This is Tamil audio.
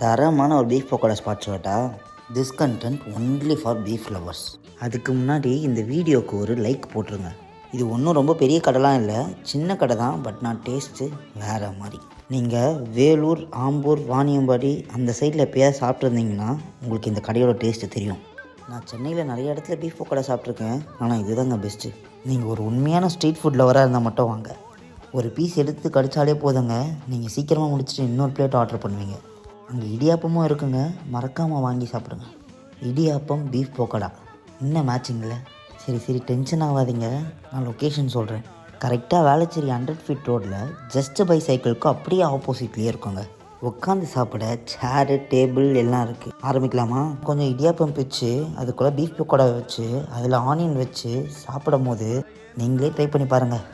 தரமான ஒரு பீஃப் பக்கோடா ஸ்பாட் சொல்லட்டா? This content only for beef lovers. அதுக்கு முன்னாடி இந்த வீடியோவுக்கு ஒரு லைக் போட்டுருங்க. இது ஒன்றும் ரொம்ப பெரிய கடைலாம் இல்லை, சின்ன கடை தான். பட் நான் டேஸ்ட்டு வேறு மாதிரி. நீங்கள் வேலூர், ஆம்பூர், வாணியம்பாடி அந்த சைடில் எப்போயாவது சாப்பிட்ருந்தீங்கன்னா உங்களுக்கு இந்த கடையோட டேஸ்ட்டு தெரியும். நான் சென்னையில் நிறைய இடத்துல பீஃப் பக்கோடா சாப்பிட்ருக்கேன், ஆனால் இதுதாங்க பெஸ்ட்டு. நீங்கள் ஒரு உண்மையான ஸ்ட்ரீட் ஃபுட் லவராக இருந்தால் மட்டும் வாங்க. ஒரு பீஸ் எடுத்து கடித்தாலே போதுங்க, நீங்கள் சீக்கிரமாக முடிச்சுட்டு இன்னொரு பிளேட் ஆர்டர் பண்ணுவீங்க. அங்கே இடியாப்பமும் இருக்குங்க, மறக்காமல் வாங்கி சாப்பிடுங்க. இடியாப்பம் பீஃப் பக்கோடா என்ன மேட்சிங்கில்? சரி டென்ஷன் ஆகாதீங்க, நான் லொக்கேஷன் சொல்கிறேன். கரெக்டாக வேளச்சேரி 100 ஃபீட் ரோட்டில் ஜஸ்ட் பை சைக்கிளுக்கு அப்படியே ஆப்போசிட்லேயே இருக்குங்க. உட்காந்து சாப்பிட சேரு, டேபிள் எல்லாம் இருக்குது. ஆரம்பிக்கலாமா? கொஞ்சம் இடியாப்பம் பிச்சு அதுக்குள்ளே பீஃப் பக்கோடா வச்சு அதில் ஆனியன் வச்சு சாப்பிடும் போது நீங்களே ட்ரை பண்ணி பாருங்கள்.